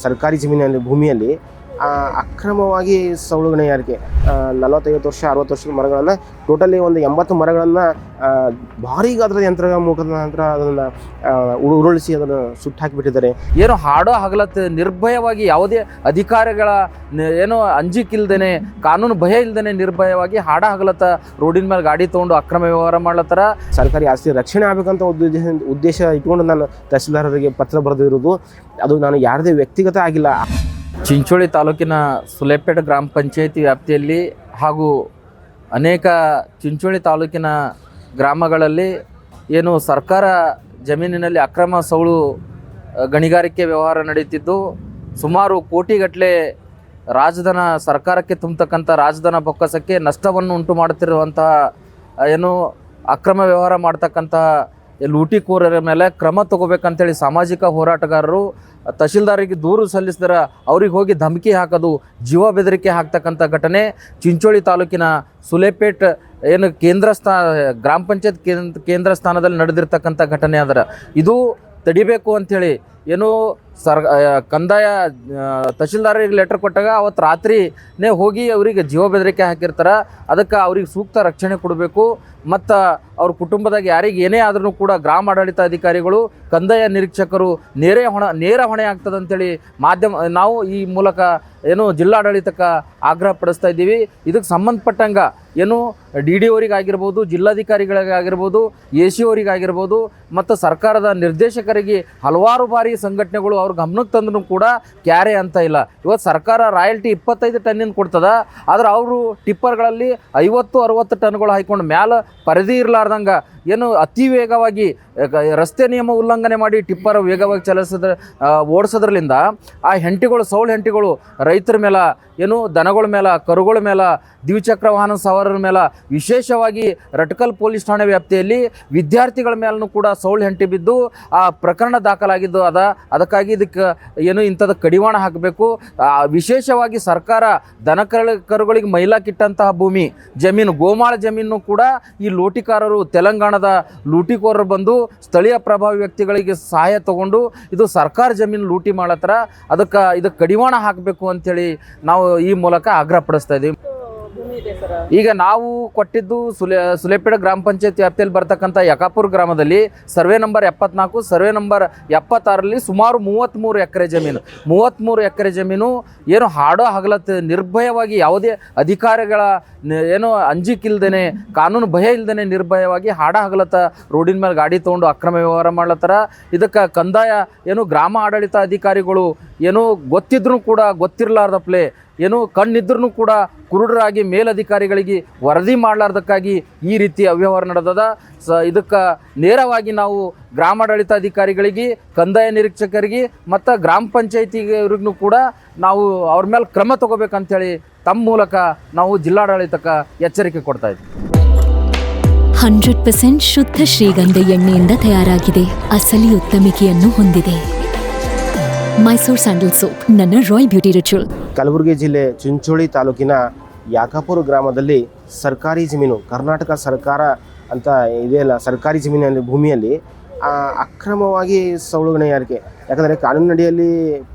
ಸರ್ಕಾರಿ ಭೂಮಿಯಲ್ಲಿ ಅಕ್ರಮವಾಗಿ ಸೌಳು ಗಣಿಗಾರಿಕೆ 40-50 ವರ್ಷ 60 ವರ್ಷದ ಮರಗಳನ್ನು ಟೋಟಲಿ ಒಂದು 80 ಮರಗಳನ್ನು ಭಾರೀ ಗಾತ್ರದ ಯಂತ್ರ ಮುಖಾಂತರ ಅದನ್ನು ಉರುಳಿಸಿ ಅದನ್ನು ಸುಟ್ಟು ಹಾಕಿಬಿಟ್ಟಿದ್ದಾರೆ. ಏನು ಹಾಡೋ ಹಗಲತ್ತು ನಿರ್ಭಯವಾಗಿ ಯಾವುದೇ ಅಧಿಕಾರಿಗಳ ಏನೋ ಅಂಜಿಕಿಲ್ದೇನೆ ಕಾನೂನು ಭಯ ಇಲ್ದೇನೆ ನಿರ್ಭಯವಾಗಿ ಹಾಡ ಹಗಲತ್ತ ರೋಡಿನ ಮೇಲೆ ಗಾಡಿ ತೊಗೊಂಡು ಅಕ್ರಮ ವ್ಯವಹಾರ ಮಾಡ್ಲತ್ತಾರ. ಸರ್ಕಾರಿ ಆಸ್ತಿ ರಕ್ಷಣೆ ಆಗಬೇಕಂತ ಉದ್ದೇಶ ಇಟ್ಕೊಂಡು ನಾನು ತಹಸೀಲ್ದಾರರಿಗೆ ಪತ್ರ ಬರೆದಿರೋದು. ಅದು ನಾನು ಯಾರದೇ ವ್ಯಕ್ತಿಗತ ಆಗಿಲ್ಲ. ಚಿಂಚೋಳಿ ತಾಲೂಕಿನ ಸುಲೇಪೇಟೆ ಗ್ರಾಮ ಪಂಚಾಯಿತಿ ವ್ಯಾಪ್ತಿಯಲ್ಲಿ ಹಾಗೂ ಅನೇಕ ಚಿಂಚೋಳಿ ತಾಲೂಕಿನ ಗ್ರಾಮಗಳಲ್ಲಿ ಏನು ಸರ್ಕಾರ ಜಮೀನಿನಲ್ಲಿ ಅಕ್ರಮ ಸೌಳು ಗಣಿಗಾರಿಕೆ ವ್ಯವಹಾರ ನಡೀತಿದ್ದು ಸುಮಾರು ಕೋಟಿಗಟ್ಟಲೆ ರಾಜಧನ ಸರ್ಕಾರಕ್ಕೆ ತುಂಬತಕ್ಕಂಥ ರಾಜಧನ ಬೊಕ್ಕಸಕ್ಕೆ ನಷ್ಟವನ್ನು ಉಂಟು ಮಾಡುತ್ತಿರುವಂತಹ ಏನು ಅಕ್ರಮ ವ್ಯವಹಾರ ಮಾಡ್ತಕ್ಕಂತಹ ಲೂಟಿಕೋರರ ಮೇಲೆ ಕ್ರಮ ತಗೋಬೇಕಂತೇಳಿ ಸಾಮಾಜಿಕ ಹೋರಾಟಗಾರರು ತಹಶೀಲ್ದಾರಿಗೆ ದೂರು ಸಲ್ಲಿಸಿದ್ರೆ ಅವ್ರಿಗೆ ಹೋಗಿ ಧಮಕಿ ಹಾಕೋದು, ಜೀವ ಬೆದರಿಕೆ ಹಾಕ್ತಕ್ಕಂಥ ಘಟನೆ ಚಿಂಚೋಳಿ ತಾಲೂಕಿನ ಸುಲೇಪೇಟ್ ಏನು ಗ್ರಾಮ ಪಂಚಾಯತ್ ಕೇಂದ್ರ ಸ್ಥಾನದಲ್ಲಿ ನಡೆದಿರ್ತಕ್ಕಂಥ ಘಟನೆ ಅದರ ಇದು ತಡಿಬೇಕು ಅಂಥೇಳಿ ಏನು ಕಂದಾಯ ತಹಶೀಲ್ದಾರಿಗೆ ಲೆಟರ್ ಕೊಟ್ಟಾಗ ಅವತ್ತು ರಾತ್ರಿನೇ ಹೋಗಿ ಅವರಿಗೆ ಜೀವ ಬೆದರಿಕೆ ಹಾಕಿರ್ತಾರೆ. ಅದಕ್ಕೆ ಅವ್ರಿಗೆ ಸೂಕ್ತ ರಕ್ಷಣೆ ಕೊಡಬೇಕು ಮತ್ತು ಅವ್ರ ಕುಟುಂಬದಾಗ ಯಾರಿಗೆ ಏನೇ ಆದ್ರೂ ಕೂಡ ಗ್ರಾಮ ಆಡಳಿತ ಅಧಿಕಾರಿಗಳು ಕಂದಾಯ ನಿರೀಕ್ಷಕರು ನೇರ ಹೊಣೆ ಆಗ್ತದೆ ಅಂತೇಳಿ ನಾವು ಈ ಮೂಲಕ ಏನು ಜಿಲ್ಲಾಡಳಿತಕ್ಕೆ ಆಗ್ರಹ ಪಡಿಸ್ತಾ ಇದ್ದೀವಿ. ಇದಕ್ಕೆ ಸಂಬಂಧಪಟ್ಟಂಗೆ ಏನು DD ಅವರಿಗಾಗಿರ್ಬೋದು, ಜಿಲ್ಲಾಧಿಕಾರಿಗಳಿಗಾಗಿರ್ಬೋದು, AC ಅವರಿಗಾಗಿರ್ಬೋದು ಮತ್ತು ಸರ್ಕಾರದ ನಿರ್ದೇಶಕರಿಗೆ ಹಲವಾರು ಬಾರಿ ಸಂಘಟನೆಗಳು ಅವ್ರ ಗಮನಕ್ಕೆ ತಂದ್ರೂ ಕೂಡ ಕ್ಯಾರೆ ಅಂತ ಇಲ್ಲ. ಇವತ್ತು ಸರ್ಕಾರ ರಾಯಲ್ಟಿ 25 ಟನ್ನಿಂದ ಕೊಡ್ತದ, ಆದ್ರೆ ಅವರು ಟಿಪ್ಪರ್ಗಳಲ್ಲಿ 50-60 ಟನ್ಗಳು ಹಾಯ್ಕೊಂಡು ಮ್ಯಾಲೆ ಪರಿಧಿ ಇರಲಾರ್ದಂಗೆ ಏನು ಅತಿ ವೇಗವಾಗಿ ರಸ್ತೆ ನಿಯಮ ಉಲ್ಲಂಘನೆ ಮಾಡಿ ಟಿಪ್ಪರ್ ವೇಗವಾಗಿ ಓಡಿಸೋದ್ರಲಿಂದ ಆ ಹೆಂಟಿಗಳು ಸೌಳು ಹೆಂಟಿಗಳು ರೈತರ ಮೇಲೆ ಏನು ದನಗಳ ಮೇಲೆ ಕರುಗಳ ಮೇಲೆ ದ್ವಿಚಕ್ರ ವಾಹನ ಸವಾರರ ಮೇಲೆ ವಿಶೇಷವಾಗಿ ರಟ್ಕಲ್ ಪೊಲೀಸ್ ಠಾಣೆ ವ್ಯಾಪ್ತಿಯಲ್ಲಿ ವಿದ್ಯಾರ್ಥಿಗಳ ಮೇಲೂ ಕೂಡ ಸೌಳು ಹೆಂಟಿ ಬಿದ್ದು ಆ ಪ್ರಕರಣ ದಾಖಲಾಗಿದ್ದು ಅದಕ್ಕಾಗಿ ಇದಕ್ಕೆ ಏನು ಇಂಥದ್ದು ಕಡಿವಾಣ ಹಾಕಬೇಕು. ವಿಶೇಷವಾಗಿ ಸರ್ಕಾರ ಕರುಗಳಿಗೆ ಮೈಲಾಕಿಟ್ಟಂತಹ ಜಮೀನು ಗೋಮಾಳ ಜಮೀನು ಕೂಡ ಈ ಲೂಟಿಕಾರರು ತೆಲಂಗಾಣದ ಲೂಟಿಕೋರರು ಬಂದು ಸ್ಥಳೀಯ ಪ್ರಭಾವಿ ವ್ಯಕ್ತಿಗಳಿಗೆ ಸಹಾಯ ತಗೊಂಡು ಇದು ಸರ್ಕಾರ ಜಮೀನು ಲೂಟಿ ಮಾಡತ್ತರ. ಇದಕ್ಕೆ ಕಡಿವಾಣ ಹಾಕಬೇಕು ಅಂಥೇಳಿ ನಾವು ಈ ಮೂಲಕ ಆಗ್ರಹ ಪಡಿಸ್ತಾ ಇದ್ದೀವಿ. ಈಗ ನಾವು ಕೊಟ್ಟಿದ್ದು ಸುಲೇಪೇಟೆ ಗ್ರಾಮ ಪಂಚಾಯತ್ ವ್ಯಾಪ್ತಿಯಲ್ಲಿ ಬರ್ತಕ್ಕಂಥ ಯಕಾಪುರ ಗ್ರಾಮದಲ್ಲಿ ಸರ್ವೆ ನಂಬರ್ 74 ಸರ್ವೆ ನಂಬರ್ 76ರಲ್ಲಿ ಸುಮಾರು 33 ಎಕರೆ ಜಮೀನು ಏನು ಹಾಡೋ ಹಗಲತ್ತು ನಿರ್ಭಯವಾಗಿ ಯಾವುದೇ ಅಧಿಕಾರಿಗಳ ಏನೋ ಅಂಜಿಕಿಲ್ದೇನೆ ಕಾನೂನು ಭಯ ಇಲ್ದೇನೆ ನಿರ್ಭಯವಾಗಿ ಹಾಡ ಹಗಲತ್ತ ರೋಡಿನ ಮೇಲೆ ಗಾಡಿ ತೊಗೊಂಡು ಅಕ್ರಮ ವ್ಯವಹಾರ ಮಾಡ್ಲತ್ತಾರ. ಇದಕ್ಕೆ ಕಂದಾಯ ಏನು ಗ್ರಾಮ ಆಡಳಿತ ಅಧಿಕಾರಿಗಳು ಏನು ಗೊತ್ತಿದ್ರೂ ಕೂಡ ಗೊತ್ತಿರಲಾರ್ದಪ್ಲೆ ಏನು ಕಣ್ಣಿದ್ರೂ ಕೂಡ ಕುರುಡರಾಗಿ ಮೇಲಧಿಕಾರಿಗಳಿಗೆ ವರದಿ ಮಾಡಲಾರ್ದಕ್ಕಾಗಿ ಈ ರೀತಿ ಅವ್ಯವಹಾರ ನಡೆದದ. ಇದಕ್ಕೆ ನೇರವಾಗಿ ನಾವು ಗ್ರಾಮಾಡಳಿತ ಅಧಿಕಾರಿಗಳಿಗೆ, ಕಂದಾಯ ನಿರೀಕ್ಷಕರಿಗೆ ಮತ್ತು ಗ್ರಾಮ ಪಂಚಾಯತಿಗೂ ಕೂಡ ನಾವು ಅವ್ರ ಮೇಲೆ ಕ್ರಮ ತಗೋಬೇಕಂತೇಳಿ ತಮ್ಮ ಮೂಲಕ ನಾವು ಜಿಲ್ಲಾಡಳಿತಕ್ಕೆ ಎಚ್ಚರಿಕೆ ಕೊಡ್ತಾ ಇದ್ದೀವಿ. 100% ಶುದ್ಧ ಶ್ರೀಗಂಧ ಎಣ್ಣೆಯಿಂದ ತಯಾರಾಗಿದೆ. ಅಸಲಿ ಉತ್ತಮಿಕೆಯನ್ನು ಹೊಂದಿದೆ. ಮೈಸೂರು ಸ್ಯಾಂಡಲ್ ಸೋಪ್, ನನ್ನ ರಾಯಲ್ ಬ್ಯೂಟಿ ರಿಚುವಲ್. ಕಲಬುರಗಿ ಜಿಲ್ಲೆ ಚಿಂಚೋಳಿ ತಾಲೂಕಿನ ಯಾಕಾಪುರ ಗ್ರಾಮದಲ್ಲಿ ಸರ್ಕಾರಿ ಜಮೀನು, ಕರ್ನಾಟಕ ಸರ್ಕಾರ ಅಂತ ಇದೆಯಲ್ಲ, ಸರ್ಕಾರಿ ಭೂಮಿಯಲ್ಲಿ ಅಕ್ರಮವಾಗಿ ಸೌಳು ಗಣಿಗಾರಿಕೆ. ಯಾಕಂದರೆ ಕಾನೂನಿನಡಿಯಲ್ಲಿ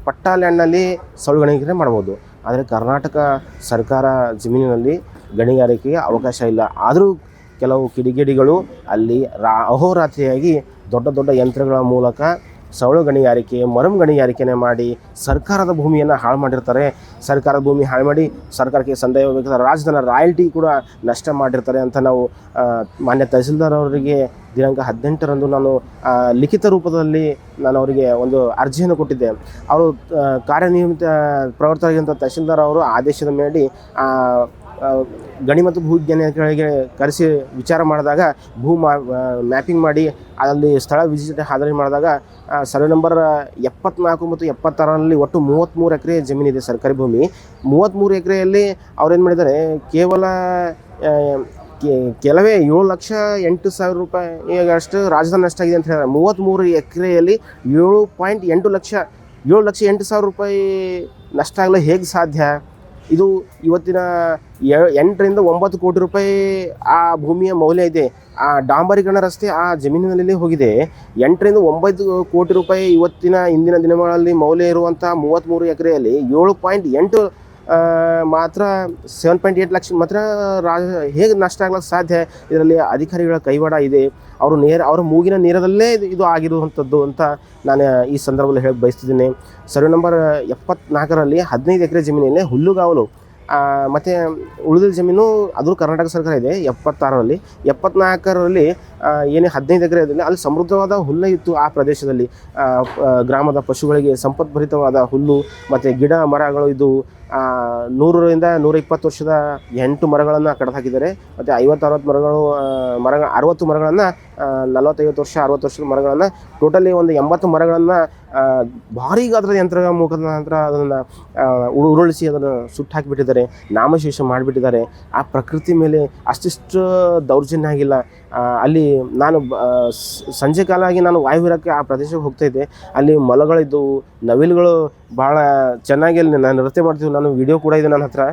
ಪಟ್ಟಾ ಲ್ಯಾಂಡ್ನಲ್ಲಿ ಸೌಳು ಗಣಿಗಾರಿಕೆ ಮಾಡ್ಬೋದು, ಆದರೆ ಕರ್ನಾಟಕ ಸರ್ಕಾರ ಜಮೀನಿನಲ್ಲಿ ಗಣಿಗಾರಿಕೆಗೆ ಅವಕಾಶ ಇಲ್ಲ. ಆದರೂ ಕೆಲವು ಕಿಡಿಗೇಡಿಗಳು ಅಲ್ಲಿ ಅಹೋರಾತ್ರಿಯಾಗಿ ದೊಡ್ಡ ಯಂತ್ರಗಳ ಮೂಲಕ ಸೌಳು ಗಣಿಗಾರಿಕೆ, ಮರಂ ಗಣಿಗಾರಿಕೆನೇ ಮಾಡಿ ಸರ್ಕಾರದ ಭೂಮಿಯನ್ನು ಹಾಳು ಮಾಡಿರ್ತಾರೆ. ಸರ್ಕಾರದ ಭೂಮಿ ಹಾಳು ಮಾಡಿ ಸರ್ಕಾರಕ್ಕೆ ಸಂದಾಯ ಹೋಗಬೇಕಾದ ರಾಜಧನ ರಾಯಲ್ಟಿ ಕೂಡ ನಷ್ಟ ಮಾಡಿರ್ತಾರೆ ಅಂತ ನಾವು ಮಾನ್ಯ ತಹಸೀಲ್ದಾರ್ ಅವರಿಗೆ ದಿನಾಂಕ 18ರಂದು ನಾನು ಲಿಖಿತ ರೂಪದಲ್ಲಿ ನಾನು ಅವರಿಗೆ ಒಂದು ಅರ್ಜಿಯನ್ನು ಕೊಟ್ಟಿದ್ದೆ. ಅವರು ಕಾರ್ಯನಿಯಮಿತ ಪ್ರವರ್ತಕರಾಗಿದ್ದಂಥ ತಹಸೀಲ್ದಾರ್ ಅವರು ಆದೇಶದ ಮೇಲೆ ಗಣಿ ಮತ್ತು ಭೂವಿಜ್ಞಾನಿಗಳಿಗೆ ಕರೆಸಿ ವಿಚಾರ ಮಾಡಿದಾಗ ಮ್ಯಾಪಿಂಗ್ ಮಾಡಿ ಅಲ್ಲಿ ಸ್ಥಳ ವಿಸಿಟ್ ಹಾಜರಿ ಮಾಡಿದಾಗ ಸರ್ವೆ ನಂಬರ್ 74 ಮತ್ತು 76ರಲ್ಲಿ ಒಟ್ಟು 33 ಎಕರೆ ಜಮೀನಿದೆ ಸರ್ಕಾರಿ ಭೂಮಿ. 33 ಎಕರೆಯಲ್ಲಿ ಅವ್ರೇನು ಮಾಡಿದ್ದಾರೆ, ಕೆಲವೇ 7,08,000 ರೂಪಾಯಿಯಷ್ಟು ರಾಜಧಾನಿ ನಷ್ಟ ಆಗಿದೆ ಅಂತ ಹೇಳಿದ್ರೆ 33 ಎಕರೆಯಲ್ಲಿ 7.8 ಲಕ್ಷ 7,08,000 ರೂಪಾಯಿ ನಷ್ಟ ಆಗಲು ಹೇಗೆ ಸಾಧ್ಯ? ಇದು ಇವತ್ತಿನ 8ರಿಂದ 9 ಕೋಟಿ ರೂಪಾಯಿ ಆ ಭೂಮಿಯ ಮೌಲ್ಯ ಇದೆ. ಆ ಡಾಂಬರೀಕರಣ ರಸ್ತೆ ಆ ಜಮೀನಿನಲ್ಲಿ ಹೋಗಿದೆ. 8ರಿಂದ 9 ಕೋಟಿ ರೂಪಾಯಿ ಇಂದಿನ ದಿನಗಳಲ್ಲಿ ಮೌಲ್ಯ ಇರುವಂಥ 33 ಎಕರೆಯಲ್ಲಿ 7.8 ಮಾತ್ರ 7.8 ಲಕ್ಷ ಮಾತ್ರ ಹೇಗೆ ನಷ್ಟ ಆಗ್ಲಿಕ್ಕೆ ಸಾಧ್ಯ? ಇದರಲ್ಲಿ ಅಧಿಕಾರಿಗಳ ಕೈವಾಡ ಇದೆ. ಅವರ ಮೂಗಿನ ನೇರದಲ್ಲೇ ಇದು ಆಗಿರುವಂಥದ್ದು ಅಂತ ನಾನು ಈ ಸಂದರ್ಭದಲ್ಲಿ ಹೇಳಕ್ಕೆ ಬಯಸ್ತಿದ್ದೀನಿ. ಸರ್ವೆ ನಂಬರ್ 74ರಲ್ಲಿ 15 ಎಕರೆ ಜಮೀನಲ್ಲಿ ಹುಲ್ಲುಗಾವಲು ಮತ್ತು ಉಳಿದ ಜಮೀನು ಅದು ಕರ್ನಾಟಕ ಸರ್ಕಾರ ಇದೆ. 76ರಲ್ಲಿ 74ರಲ್ಲಿ ಏನೇ 15 ಎಕರೆ ಇದ್ದಲ್ಲಿ ಅಲ್ಲಿ ಸಮೃದ್ಧವಾದ ಹುಲ್ಲು ಇತ್ತು. ಆ ಪ್ರದೇಶದಲ್ಲಿ ಗ್ರಾಮದ ಪಶುಗಳಿಗೆ ಸಂಪದ್ಭರಿತವಾದ ಹುಲ್ಲು ಮತ್ತು ಗಿಡ ಮರಗಳು ಇದ್ದವು. 100ರಿಂದ 120 ವರ್ಷದ 8 ಮರಗಳನ್ನು ಕಡಿದು ಹಾಕಿದ್ದಾರೆ. ಮತ್ತು 50-60 ಮರಗಳನ್ನು 40-50 ವರ್ಷ 60 ವರ್ಷದ ಮರಗಳನ್ನು ಟೋಟಲಿ ಒಂದು 80 ಮರಗಳನ್ನು ಭಾರೀ ಗಾತ್ರದ ಯಂತ್ರದ ಮುಖಾಂತರ ಅದನ್ನು ಉರುಳಿಸಿ ಅದನ್ನು ಸುಟ್ಟು ಹಾಕಿಬಿಟ್ಟಿದ್ದಾರೆ, ನಾಮಶೇಷ ಮಾಡಿಬಿಟ್ಟಿದ್ದಾರೆ. ಆ ಪ್ರಕೃತಿ ಮೇಲೆ ಅಷ್ಟಿಷ್ಟು ದೌರ್ಜನ್ಯ ಆಗಿಲ್ಲ. ಅಲ್ಲಿ ನಾನು ಸಂಜೆ ಕಾಲ ಆಗಿ ನಾನು ವಾಯುವಿಹಾರಕ್ಕೆ ಆ ಪ್ರದೇಶಕ್ಕೆ ಹೋಗ್ತಾಯಿದ್ದೆ. ಅಲ್ಲಿ ಮೊಲಗಳಿದ್ದವು, ನವಿಲುಗಳು ಭಾಳ ಚೆನ್ನಾಗಿ ಅಲ್ಲಿ ನಾನು ನೃತ್ಯ ಮಾಡ್ತೀವಿ. ನಾನು ವಿಡಿಯೋ ಕೂಡ ಇದೆ ನನ್ನ ಹತ್ರ.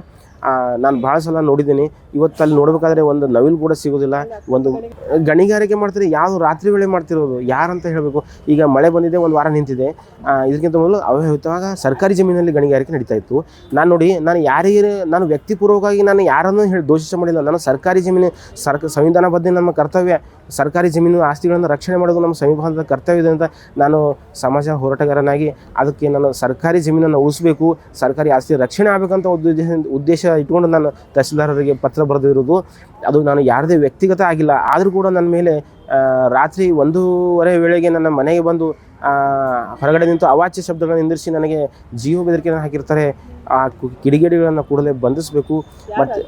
ನಾನು ಭಾಳ ಸಲ ನೋಡಿದ್ದೀನಿ. ಇವತ್ತು ಅಲ್ಲಿ ನೋಡಬೇಕಾದ್ರೆ ಒಂದು ನವಿಲು ಕೂಡ ಸಿಗೋದಿಲ್ಲ. ಒಂದು ಗಣಿಗಾರಿಕೆ ಮಾಡ್ತಾರೆ, ಯಾವುದು ರಾತ್ರಿ ವೇಳೆ ಮಾಡ್ತಿರೋದು ಯಾರಂತ ಹೇಳಬೇಕು. ಈಗ ಮಳೆ ಬಂದಿದೆ, ಒಂದು ವಾರ ನಿಂತಿದೆ. ಇದಕ್ಕಿಂತ ಮೊದಲು ಅವ್ಯವಹಿತವಾಗ ಸರ್ಕಾರಿ ಜಮೀನಲ್ಲಿ ಗಣಿಗಾರಿಕೆ ನಡೀತಾ ಇತ್ತು. ನಾನು ವ್ಯಕ್ತಿಪೂರ್ವಕವಾಗಿ ನಾನು ಯಾರನ್ನೂ ದೋಷಿಸ ಮಾಡಿಲ್ಲ. ನಾನು ಸರ್ಕಾರಿ ಜಮೀನು ಸಂವಿಧಾನಬದ್ಧ ನಮ್ಮ ಕರ್ತವ್ಯ. ಸರ್ಕಾರಿ ಜಮೀನು ಆಸ್ತಿಗಳನ್ನು ರಕ್ಷಣೆ ಮಾಡೋದು ನಮ್ಮ ಸಂವಿಧಾನದ ಕರ್ತವ್ಯ ಇದೆ ಅಂತ ನಾನು ಸಮಾಜ ಹೋರಾಟಗಾರನಾಗಿ ಅದಕ್ಕೆ ನಾನು ಸರ್ಕಾರಿ ಜಮೀನನ್ನು ಉಳಿಸಬೇಕು, ಸರ್ಕಾರಿ ಆಸ್ತಿ ರಕ್ಷಣೆ ಆಗಬೇಕಂತ ಉದ್ದೇಶ ಇಟ್ಕೊಂಡು ನಾನು ತಹಸೀಲ್ದಾರರಿಗೆ ಪತ್ರ ಬರೆದಿರೋದು. ಅದು ನಾನು ಯಾರದೇ ವ್ಯಕ್ತಿಗತ ಆಗಿಲ್ಲ. ಆದರೂ ಕೂಡ ನನ್ನ ಮೇಲೆ ರಾತ್ರಿ 1:30 ವೇಳೆಗೆ ನನ್ನ ಮನೆಗೆ ಬಂದು ಹೊರಗಡೆ ನಿಂತು ಅವಾಚ್ಯ ಶಬ್ದಗಳನ್ನು ನಿಂದಿರಿಸಿ ನನಗೆ ಜೀವ ಬೆದರಿಕೆಯನ್ನು ಹಾಕಿರ್ತಾರೆ. ಆ ಕಿಡಿಗೇಡಿಗಳನ್ನು ಕೂಡಲೇ ಬಂಧಿಸಬೇಕು. ಮತ್ತು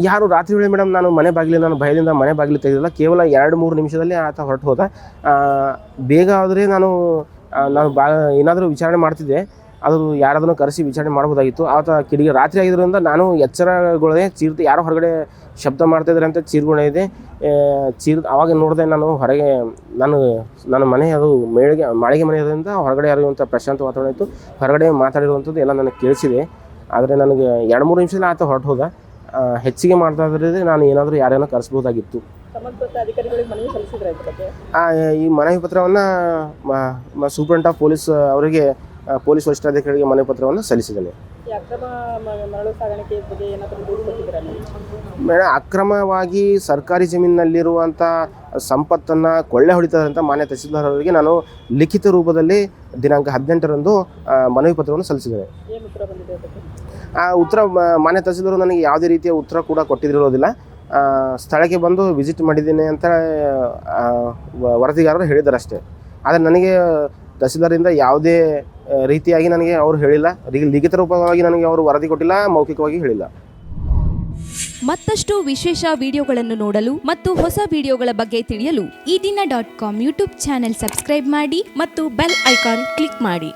ಯಾರು ರಾತ್ರಿ ವೇಳೆ ಮೇಡಮ್ ನಾನು ಭಯದಿಂದ ಮನೆ ಬಾಗಿಲು ತೆಗೆದಿಲ್ಲ. ಕೇವಲ 2-3 ನಿಮಿಷದಲ್ಲಿ ಆತ ಹೊರಟು ಹೋದ. ಬೇಗ ಆದರೆ ನಾನು ಏನಾದರೂ ವಿಚಾರಣೆ ಮಾಡ್ತಿದ್ದೆ, ಅದು ಯಾರಾದರೂ ಕರೆಸಿ ವಿಚಾರಣೆ ಮಾಡ್ಬೋದಾಗಿತ್ತು. ಆತ ರಾತ್ರಿ ಆಗಿದ್ದರಿಂದ ನಾನು ಎಚ್ಚರಗೊಳ್ಳದೆ ಯಾರೋ ಹೊರಗಡೆ ಶಬ್ದ ಮಾಡ್ತಾಯಿದ್ದಾರೆ ಅಂತ ಚೀರ್ಗೊಂಡಿದ್ದೆ. ಆವಾಗ ನೋಡಿದೆ ನಾನು ಹೊರಗೆ ನನ್ನ ಮನೆ ಅದು ಮಾಳಿಗೆ ಮನೆ ಇರೋದ್ರಿಂದ ಹೊರಗಡೆ ಇರುವಂಥ ಪ್ರಶಾಂತ ವಾತಾವರಣ ಇತ್ತು. ಹೊರಗಡೆ ಮಾತಾಡಿರುವಂಥದ್ದು ಎಲ್ಲ ನನಗೆ ಕೇಳಿಸಿದೆ. ಆದರೆ ನನಗೆ 2-3 ನಿಮಿಷದಲ್ಲಿ ಆತ ಹೊರಟು ಹೋದ. ಹೆಚ್ಚಿಗೆ ಮಾಡ್ತಾ ಇದ್ದರೆ ನಾನು ಏನಾದರೂ ಯಾರೇನೋ ಕರೆಸ್ಬೋದಾಗಿತ್ತು. ಈ ಮನವಿ ಪತ್ರವನ್ನು ಸೂಪರಿಂಟ್ ಆಫ್ ಪೊಲೀಸ್ ಅವರಿಗೆ ಪೊಲೀಸ್ ವರಿಷ್ಠಾಧಿಕಾರಿಗೆ ಮನವಿ ಪತ್ರವನ್ನು ಸಲ್ಲಿಸಿದ್ದೇನೆ. ಮೇಡಮ್, ಅಕ್ರಮವಾಗಿ ಸರ್ಕಾರಿ ಜಮೀನಿನಲ್ಲಿರುವಂಥ ಸಂಪತ್ತನ್ನು ಕೊಳ್ಳೆ ಹೊಡಿತದಂತ ಮಾನ್ಯ ತಹಸೀಲ್ದಾರ್ ಅವರಿಗೆ ನಾನು ಲಿಖಿತ ರೂಪದಲ್ಲಿ ದಿನಾಂಕ 18ರಂದು ಮನವಿ ಪತ್ರವನ್ನು ಸಲ್ಲಿಸಿದ್ದೇನೆ. ಆ ಉತ್ತರ ಮಾನ್ಯ ತಹಸೀಲ್ದಾರ್ ನನಗೆ ಯಾವುದೇ ರೀತಿಯ ಉತ್ತರ ಕೂಡ ಕೊಟ್ಟಿರೋದಿಲ್ಲ. ಸ್ಥಳಕ್ಕೆ ಬಂದು ವಿಸಿಟ್ ಮಾಡಿದ್ದೀನಿ ಅಂತ ವರದಿಗಾರರು ಹೇಳಿದ್ದಾರೆ ಅಷ್ಟೇ. ಆದರೆ ನನಗೆ ತಹಸೀಲ್ದಾರಿಂದ ಯಾವುದೇ ರೀತಿಯಾಗಿ ನನಗೆ ಅವರು ಹೇಳಿಲ್ಲ. ಲಿಖಿತ ರೂಪವಾಗಿ ನನಗೆ ಅವರು ವರದಿ ಕೊಟ್ಟಿಲ್ಲ, ಮೌಖಿಕವಾಗಿ ಹೇಳಿಲ್ಲ. ಮತ್ತಷ್ಟು ವಿಶೇಷ ವಿಡಿಯೋಗಳನ್ನು ನೋಡಲು ಮತ್ತು ಹೊಸ ವಿಡಿಯೋಗಳ ಬಗ್ಗೆ ತಿಳಿಯಲು EDina.com ಯೂಟ್ಯೂಬ್ ಚಾನೆಲ್ ಸಬ್ಸ್ಕ್ರೈಬ್ ಮಾಡಿ ಮತ್ತು ಬೆಲ್ ಐಕಾನ್ ಕ್ಲಿಕ್ ಮಾಡಿ.